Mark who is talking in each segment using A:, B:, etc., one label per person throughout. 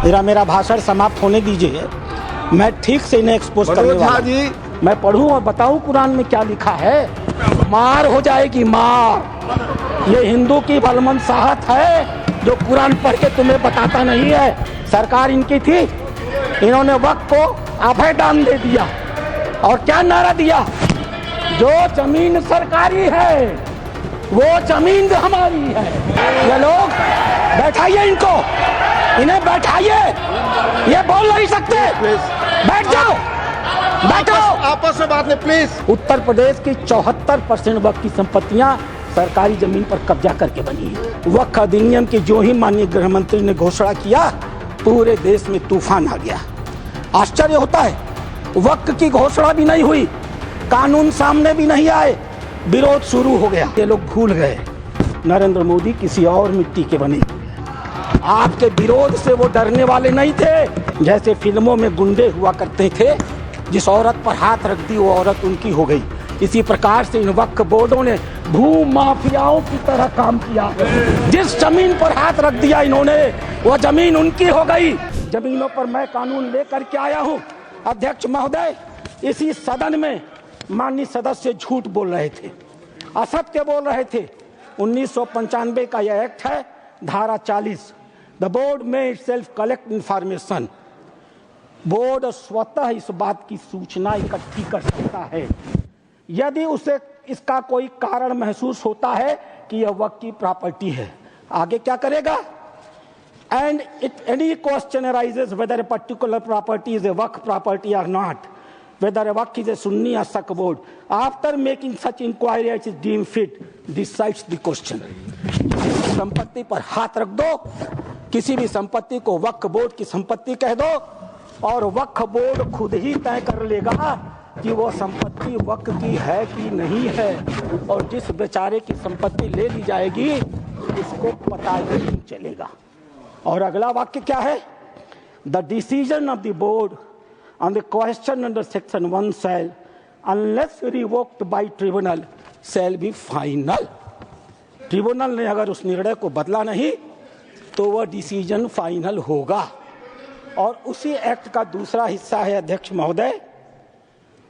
A: मेरा भाषण समाप्त होने दीजिए। मैं ठीक से इन्हें एक्सपोज करने वाला जी। मैं पढ़ूं और बताऊं कुरान में क्या लिखा है। मार हो जाएगी मार। ये हिंदू की बलमनसाहत है जो कुरान पढ़ के तुम्हें बताता नहीं है। सरकार इनकी थी, इन्होंने वक्त को आफे दान दे दिया और क्या नारा दिया, जो जमीन सरकारी है वो जमीन हमारी है। ये लोग बैठाइए इनको, इन्हें बैठाइए, ये बोल नहीं सकते। बैठ जाओ, बैठो,
B: आपस में बात नहीं प्लीज।
A: उत्तर प्रदेश की 74% वक्फ की संपत्तियां सरकारी जमीन पर कब्जा करके बनी है। वक्फ अधिनियम की जो ही माननीय गृह मंत्री ने घोषणा किया, पूरे देश में तूफान आ गया। आश्चर्य होता है, वक्फ की घोषणा भी नहीं हुई, कानून सामने भी नहीं आए, विरोध शुरू हो गया। ये लोग भूल गए नरेंद्र मोदी किसी और मिट्टी के बने। आपके विरोध से वो डरने वाले नहीं थे। जैसे फिल्मों में गुंडे हुआ करते थे, जिस औरत पर हाथ रख दी वो औरत उनकी हो गई। इसी प्रकार से इन वक्फ बोर्डों ने भू माफियाओं की तरह काम किया। जिस जमीन पर हाथ रख दिया इन्होंने, वो जमीन उनकी हो गई। जमीनों पर मैं कानून लेकर के आया हूँ। अध्यक्ष महोदय, इसी सदन में माननीय सदस्य झूठ बोल रहे थे, असत्य बोल रहे थे। 1995 का यह एक्ट है, धारा 40। द बोर्ड में इटसेल्फ कलेक्ट इंफॉर्मेशन। बोर्ड स्वतः इस बात की सूचना इकट्ठी कर सकता है यदि उसे इसका कोई कारण महसूस होता है कि यह वक्फ की प्रॉपर्टी है। आगे क्या करेगा? And it any question arises whether a particular property is a waqf property और not, whether a waqf is a Sunni or Shak board. After making such inquiry as is deemed fit, decides the question. संपत्ति पर हाथ रख दो, किसी भी संपत्ति को वक्फ बोर्ड की संपत्ति कह दो और वक्फ बोर्ड खुद ही तय कर लेगा कि वो संपत्ति वक्फ की है कि नहीं है। और जिस बेचारे की संपत्ति ले ली जाएगी उसको पता ही नहीं चलेगा। और अगला वाक्य क्या है? The decision of the board on the question under section 1 shall, unless revoked by tribunal, shall be final. Tribunal ने अगर उस निर्णय को बदला नहीं तो वह डिसीजन फाइनल होगा। और उसी एक्ट का दूसरा हिस्सा है अध्यक्ष महोदय,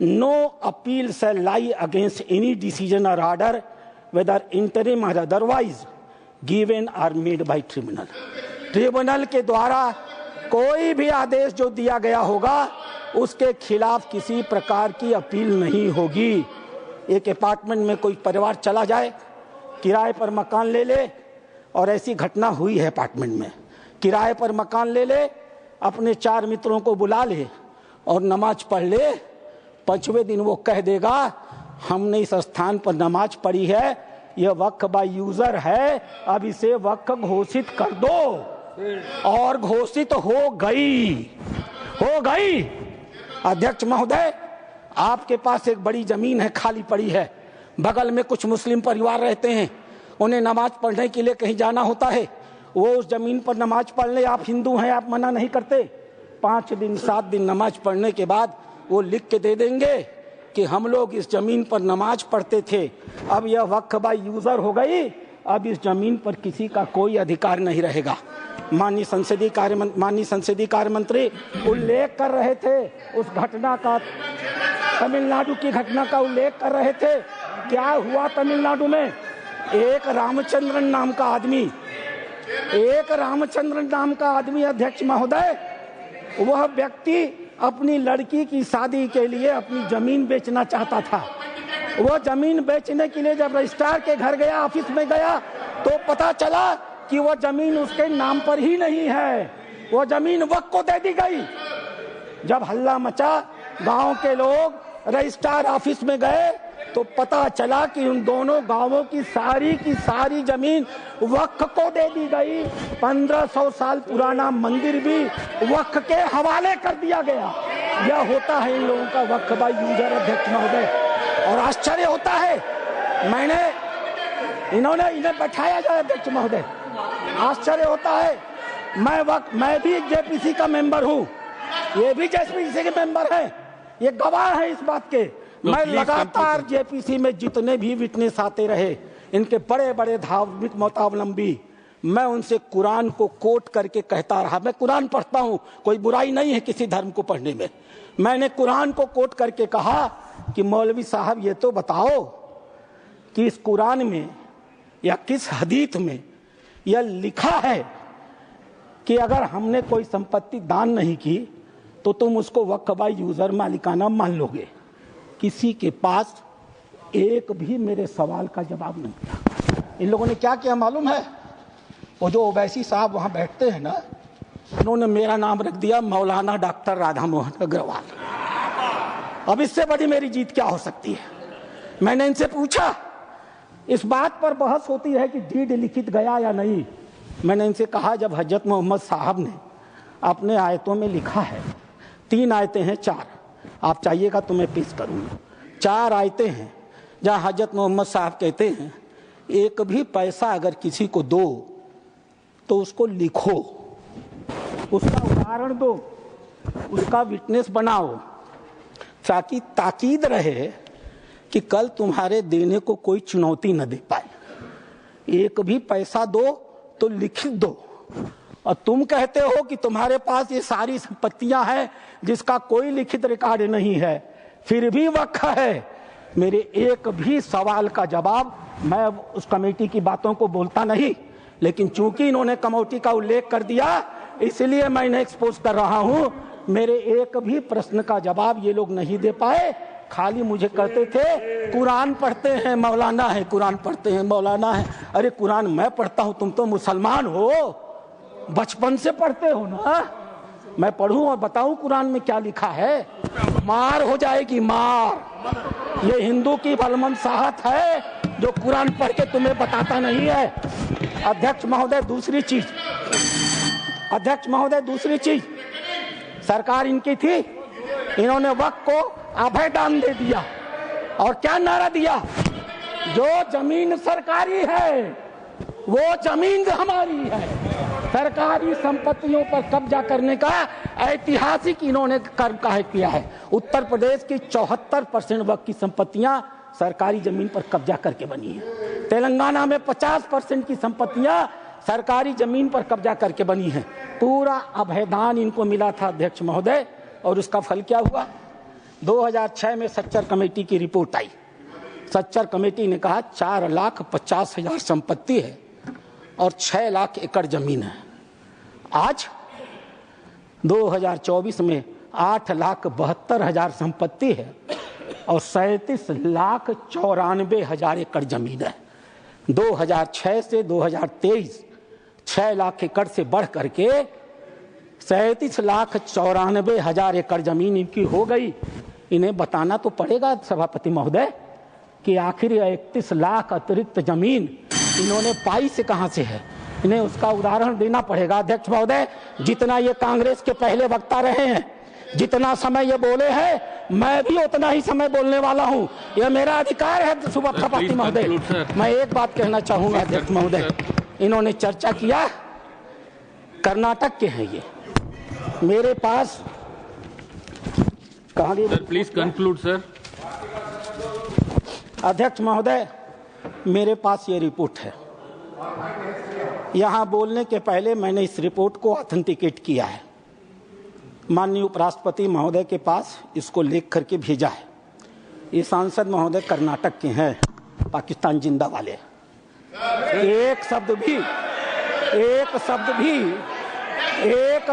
A: no appeal shall lie against any decision or order whether interim or otherwise given or made by tribunal. Tribunal के द्वारा कोई भी आदेश जो दिया गया होगा उसके खिलाफ किसी प्रकार की अपील नहीं होगी। एक अपार्टमेंट में कोई परिवार चला जाए, किराए पर मकान ले ले, और ऐसी घटना हुई है अपार्टमेंट में, किराए पर मकान ले ले, अपने 4 मित्रों को बुला ले और नमाज पढ़ ले। 5वें दिन वो कह देगा हमने इस स्थान पर नमाज पढ़ी है, यह वक्फ बाय यूजर है, अब इसे वक्फ घोषित कर दो। और घोषित हो गई। अध्यक्ष महोदय, आपके पास एक बड़ी जमीन है, खाली पड़ी है, बगल में कुछ मुस्लिम परिवार रहते हैं, उन्हें नमाज पढ़ने के लिए कहीं जाना होता है, वो उस जमीन पर नमाज पढ़ ले। आप हिंदू हैं, आप मना नहीं करते। 5 दिन 7 दिन नमाज पढ़ने के बाद वो लिख के दे देंगे कि हम लोग इस जमीन पर नमाज पढ़ते थे, अब यह वक्फ बाय यूजर हो गई, अब इस जमीन पर किसी का कोई अधिकार नहीं रहेगा। माननीय संसदीय कार्य मंत्री उल्लेख कर रहे थे उस घटना का, तमिलनाडु की घटना का उल्लेख कर रहे थे। क्या हुआ तमिलनाडु में? एक रामचंद्रन नाम का आदमी अध्यक्ष महोदय, वह व्यक्ति अपनी लड़की की शादी के लिए अपनी जमीन बेचना चाहता था। वह जमीन बेचने के लिए जब रजिस्ट्रार के घर गया, ऑफिस में गया, तो पता चला कि वो जमीन उसके नाम पर ही नहीं है, वो जमीन वक्फ को दे दी गई। जब हल्ला मचा, गांव के लोग रजिस्ट्रार ऑफिस में गए तो पता चला कि उन दोनों गांवों की सारी जमीन वक्फ को दे दी गई। 1500 साल पुराना मंदिर भी वक्फ के हवाले कर दिया गया। यह होता है इन लोगों का वक्फ बाय यूजर अध्यक्ष महोदय। और आश्चर्य होता है, इन्हें बैठाया जाए अध्यक्ष महोदय, आश्चर्य होता है। मैं भी जेपीसी का मेंबर हूँ, ये भी जेपीसी के मेंबर हैं, ये गवाह है इस बात के। मैं लगातार जेपीसी में जितने भी विटनेस आते रहे, इनके बड़े बड़े धार्मिक मतावलंबी, मैं उनसे कुरान को कोट करके कहता रहा। मैं कुरान पढ़ता हूं, कोई बुराई नहीं है किसी धर्म को पढ़ने में। मैंने कुरान को कोट करके कहा कि मौलवी साहब ये तो बताओ कि इस कुरान में या किस हदीस में यह लिखा है कि अगर हमने कोई संपत्ति दान नहीं की तो तुम उसको वक्फ बाय यूजर मालिकाना मान लोगे। किसी के पास एक भी मेरे सवाल का जवाब नहीं था। इन लोगों ने क्या किया मालूम है? वो जो ओवैसी साहब वहां बैठते हैं ना, उन्होंने मेरा नाम रख दिया मौलाना डॉक्टर राधा मोहन अग्रवाल। अब इससे बड़ी मेरी जीत क्या हो सकती है? मैंने इनसे पूछा, इस बात पर बहस होती है कि डीड लिखित गया या नहीं। मैंने इनसे कहा, जब हजरत मोहम्मद साहब ने अपने आयतों में लिखा है, 3 आयतें हैं, 4 आप चाहिएगा तो मैं पेश करूंगा। 4 आयतें हैं जहां हजरत मोहम्मद साहब कहते हैं एक भी पैसा अगर किसी को दो तो उसको लिखो, उसका उदाहरण दो, उसका विटनेस बनाओ, ताकि ताकीद रहे कि कल तुम्हारे देने को कोई चुनौती न दे पाए। एक भी पैसा दो तो लिखित दो। और तुम कहते हो कि तुम्हारे पास ये सारी संपत्तियां हैं जिसका कोई लिखित रिकॉर्ड नहीं है, फिर भी वक्फ है। मेरे एक भी सवाल का जवाब, मैं उस कमेटी की बातों को बोलता नहीं, लेकिन चूंकि इन्होंने कमेटी का उल्लेख कर दिया इसलिए मैं इन्हें एक्सपोज कर रहा हूं। मेरे एक भी प्रश्न का जवाब ये लोग नहीं दे पाए। खाली मुझे कहते थे कुरान पढ़ते हैं मौलाना है, कुरान पढ़ते हैं मौलाना है। अरे कुरान मैं पढ़ता हूं, तुम तो मुसलमान हो, बचपन से पढ़ते हो ना। मैं पढ़ूं और बताऊं कुरान में क्या लिखा है? मार हो जाएगी, मार। ये हिंदू की बलमनसाहत है जो कुरान पढ़ के तुम्हें बताता नहीं है। अध्यक्ष महोदय दूसरी चीज, अध्यक्ष महोदय दूसरी चीज, सरकार इनकी थी, इन्होंने वक्फ को अभय दान दे दिया। और क्या नारा दिया? जो जमीन सरकारी है वो जमीन हमारी है। सरकारी संपत्तियों पर कब्जा करने का ऐतिहासिक इन्होंने कर्म काहे किया है। उत्तर प्रदेश की 74% वक्फ की संपत्तियां सरकारी जमीन पर कब्जा करके बनी है। तेलंगाना में 50% की संपत्तियां सरकारी जमीन पर कब्जा करके बनी है। पूरा अभयदान इनको मिला था अध्यक्ष महोदय, और उसका फल क्या हुआ? 2006 में सच्चर कमेटी की रिपोर्ट आई। सच्चर कमेटी ने कहा 4,50,000 संपत्ति है और 6 लाख एकड़ जमीन है। आज 2024 में 8,72,000 संपत्ति है और 37,94,000 एकड़ जमीन है। 2006 से 2023 6 लाख एकड़ से बढ़ करके 37,94,000 एकड़ जमीन इनकी हो गई। इन्हें बताना तो पड़ेगा सभापति महोदय कि आखिर 31 लाख अतिरिक्त जमीन इन्होंने पाई से कहां से है। इन्हें उसका उदाहरण देना पड़ेगा। अध्यक्ष महोदय, जितना ये कांग्रेस के पहले वक्ता रहे हैं, जितना समय ये बोले हैं, मैं भी उतना ही समय बोलने वाला हूं। यह मेरा अधिकार है सभापति महोदय। मैं एक बात कहना चाहूंगा अध्यक्ष महोदय, इन्होंने चर्चा किया कर्नाटक के हैं ये। मेरे पास कहां गई?
C: Please conclude sir.
A: अध्यक्ष महोदय, मेरे पास ये रिपोर्ट है। यहां बोलने के पहले मैंने इस रिपोर्ट को ऑथेंटिकेट किया है। माननीय उपराष्ट्रपति महोदय के पास इसको लिख करके भेजा है। ये सांसद महोदय कर्नाटक के हैं, पाकिस्तान जिंदा वाले। एक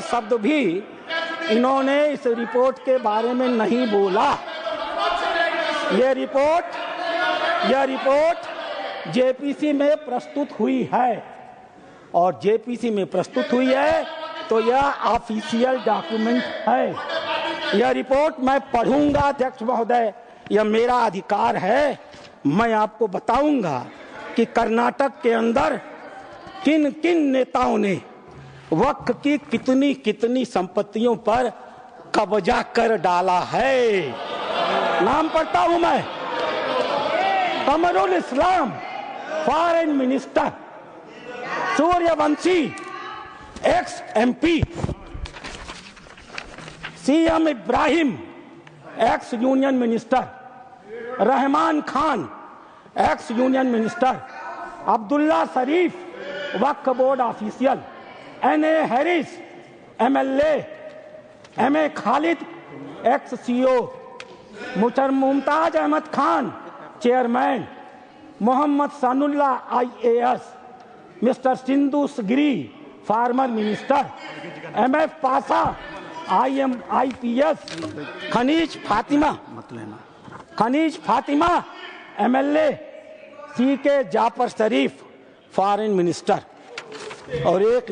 A: शब्द भी इन्होंने इस रिपोर्ट के बारे में नहीं बोला। यह रिपोर्ट जेपीसी में प्रस्तुत हुई है, और जेपीसी में प्रस्तुत हुई है तो यह ऑफिशियल डॉक्यूमेंट है। यह रिपोर्ट मैं पढ़ूंगा अध्यक्ष महोदय, यह मेरा अधिकार है। मैं आपको बताऊंगा कि कर्नाटक के अंदर किन किन नेताओं ने वक्फ की कितनी कितनी संपत्तियों पर कब्जा कर डाला है। नाम पढ़ता हूं मैं। Kamrul Islam foreign minister, Suryavanshi ex MP, CM Ibrahim ex union minister, Rahman Khan ex union minister, Abdullah Sharif Waqf board official, NA Haris MLA, MA Khalid ex CO, Mumtaz Ahmed Khan chairman, Mohammed Sanaulla IAS, mister Sindhu Giri former minister, MF Pasha IPS, Khaneez Fatima MLA, CK Jaffer Sharief foreign minister. और एक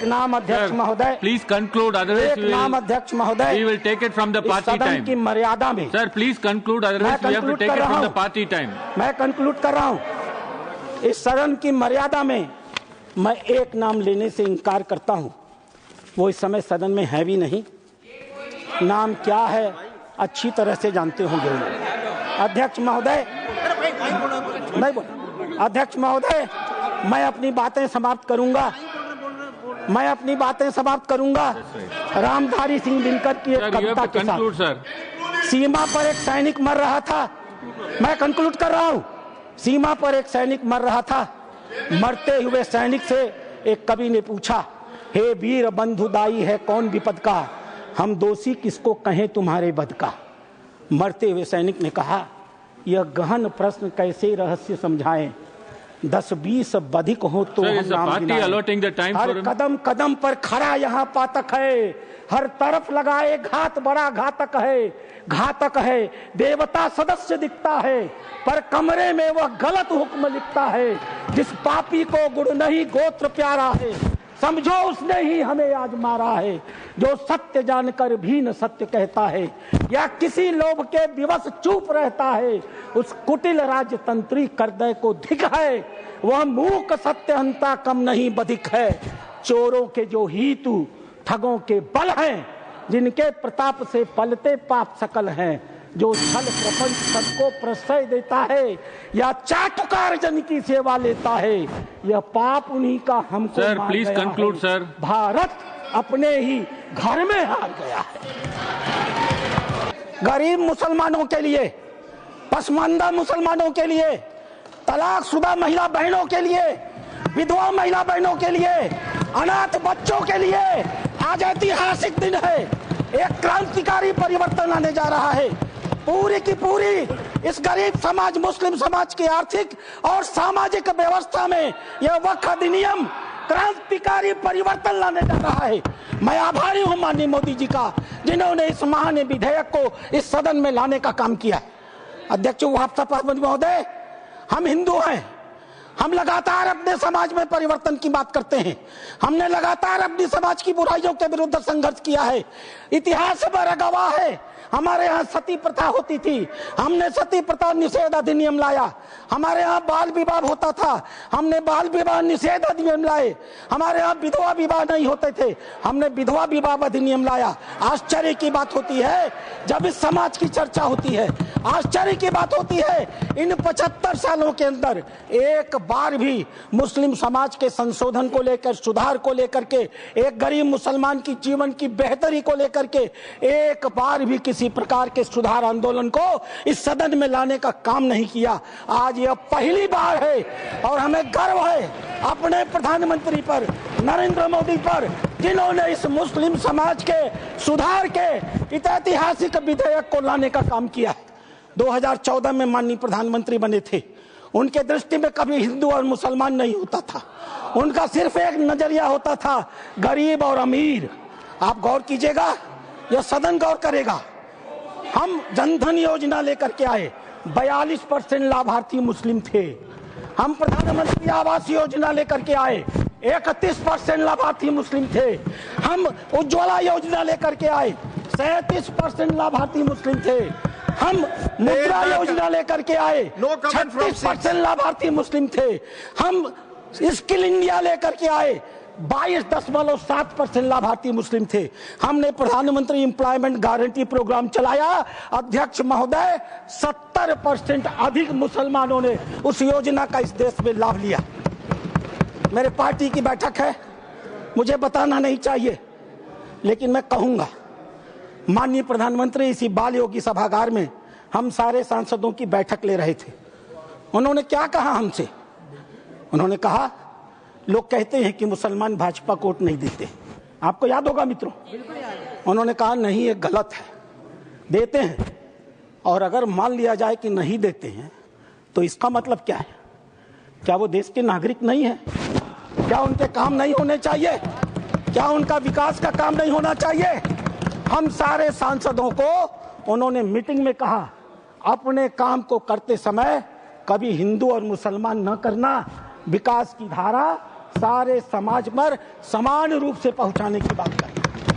A: नाम अध्यक्ष महोदय,
C: प्लीज कंक्लूड, अदरवाइज
A: एक नाम अध्यक्ष महोदय,
C: we will take it from the party time
A: की मर्यादा में।
C: Sir please conclude, otherwise we have to take it from the party time.
A: मैं कंक्लूड कर रहा हूं। इस सदन की मर्यादा में मैं एक नाम लेने से इनकार करता हूं। वो इस समय सदन में है भी नहीं। नाम क्या है अच्छी तरह से जानते होंगे। अध्यक्ष महोदय, नहीं बोल। अध्यक्ष महोदय, मैं अपनी बातें समाप्त करूंगा। रामधारी सिंह दिनकर की एक कविता के साथ। सीमा पर एक सैनिक मर रहा था। मैं कंक्लूड कर रहा हूं। सीमा पर एक सैनिक मर रहा था। मरते हुए सैनिक से एक कवि ने पूछा, हे वीर बंधुदाई है कौन विपद का, हम दोषी किसको कहें तुम्हारे बद का। मरते हुए सैनिक ने कहा, यह गहन प्रश्न कैसे रहस्य समझाएं, 10-20 बधिक हो तो हम नाम गिनाएं। हर कदम कदम पर खड़ा यहाँ पातक है, हर तरफ लगाए घात बड़ा घातक है। देवता सदस्य दिखता है, पर कमरे में वह गलत हुक्म लिखता है। जिस पापी को गुण नहीं गोत्र प्यारा है, समझो उसने ही हमें आज मारा है। जो सत्य जानकर भी न सत्य कहता है, या किसी लोभ के विवश चुप रहता है, उस कुटिल राजतंत्री करदय को धिक है। वह मूक सत्यहंता कम नहीं बधिक है। चोरों के जो हितु ठगों के बल हैं, जिनके प्रताप से पलते पाप सकल हैं। जो छल प्रपंच सबको प्रश्रय देता है, या चाटुकार जन की सेवा लेता है, यह पाप उन्हीं का हमको
C: sir please conclude sir.
A: Bharat अपने ही घर में हार गया है। गरीब मुसलमानों के लिए, पसमानदा मुसलमानों के लिए, तलाकशुदा महिला बहनों के लिए, विधवा महिला बहनों के लिए, अनाथ बच्चों के लिए आज ऐतिहासिक दिन है। एक क्रांतिकारी परिवर्तन आने जा रहा है। पूरी की पूरी इस गरीब समाज, मुस्लिम समाज की आर्थिक और सामाजिक व्यवस्था में यह वक्फ अधिनियम क्रांतिकारी परिवर्तन लाने जा रहा है। मैं आभारी हूं माननीय मोदी जी का, जिन्होंने इस महान विधेयक को इस सदन में लाने का काम किया। अध्यक्ष महोदय, हम हिंदू हैं, हम लगातार अपने समाज में परिवर्तन की बात करते हैं। हमने लगातार अपनी समाज की बुराइयों के विरुद्ध संघर्ष किया है। इतिहास पर गवाह है, हमारे यहाँ सती प्रथा होती थी, हमने सती प्रथा निषेध अधिनियम लाया। हमारे यहाँ बाल विवाह होता था, हमने बाल विवाह निषेध अधिनियम लाए। हमारे यहाँ विधवा विवाह नहीं होते थे, हमने विधवा विवाह अधिनियम लाया। आश्चर्य की बात होती है जब इस समाज की चर्चा होती है, आश्चर्य की बात होती है इन 75 सालों के अंदर एक बार भी मुस्लिम समाज के संशोधन को लेकर, सुधार को लेकर के, एक गरीब मुसलमान की जीवन की बेहतरी को लेकर के एक बार भी किसी प्रकार के सुधार आंदोलन को इस सदन में लाने का काम नहीं किया। आज यह पहली बार है और हमें गर्व है अपने प्रधानमंत्री पर, नरेंद्र मोदी पर, जिन्होंने इस मुस्लिम समाज के सुधार के इस ऐतिहासिक विधेयक को लाने का काम किया है। 2014 में माननीय प्रधानमंत्री बने थे। उनके दृष्टि में कभी हिंदू और मुसलमान नहीं होता था, उनका सिर्फ एक नजरिया होता था, गरीब और अमीर। आप गौर कीजिएगा, यह सदन गौर करेगा। हम जनधन योजना लेकर के आए, 42% लाभार्थी मुस्लिम थे। हम प्रधानमंत्री आवास योजना लेकर के आए, 31% लाभार्थी मुस्लिम थे। हम उज्ज्वला योजना लेकर के आए, 37% लाभार्थी मुस्लिम थे। हम मुद्रा योजना लेकर के आए, 36% लाभार्थी मुस्लिम थे। हम स्किल इंडिया लेकर के आए, 22.7% लाभार्थी मुस्लिम थे। हमने प्रधानमंत्री एम्प्लॉयमेंट गारंटी प्रोग्राम चलाया। अध्यक्ष महोदय, 70% अधिक मुसलमानों ने उस योजना का इस देश में लाभ लिया। मेरे पार्टी की बैठक है, मुझे बताना नहीं चाहिए, लेकिन मैं कहूंगा, माननीय प्रधानमंत्री इसी बाल योगी सभागार में हम सारे सांसदों की बैठक ले रहे थे। उन्होंने क्या कहा हमसे, उन्होंने कहा लोग कहते हैं कि मुसलमान भाजपा को वोट नहीं देते, आपको याद होगा मित्रों, उन्होंने कहा नहीं, ये गलत है, देते हैं। और अगर मान लिया जाए कि नहीं देते हैं तो इसका मतलब क्या है? क्या वो देश के नागरिक नहीं है? क्या उनके काम नहीं होने चाहिए? क्या उनका विकास का काम नहीं होना चाहिए? हम सारे सांसदों को उन्होंने मीटिंग में कहा, अपने काम को करते समय कभी हिंदू और मुसलमान न करना, विकास की धारा सारे समाज पर समान रूप से पहुंचाने की बात करना।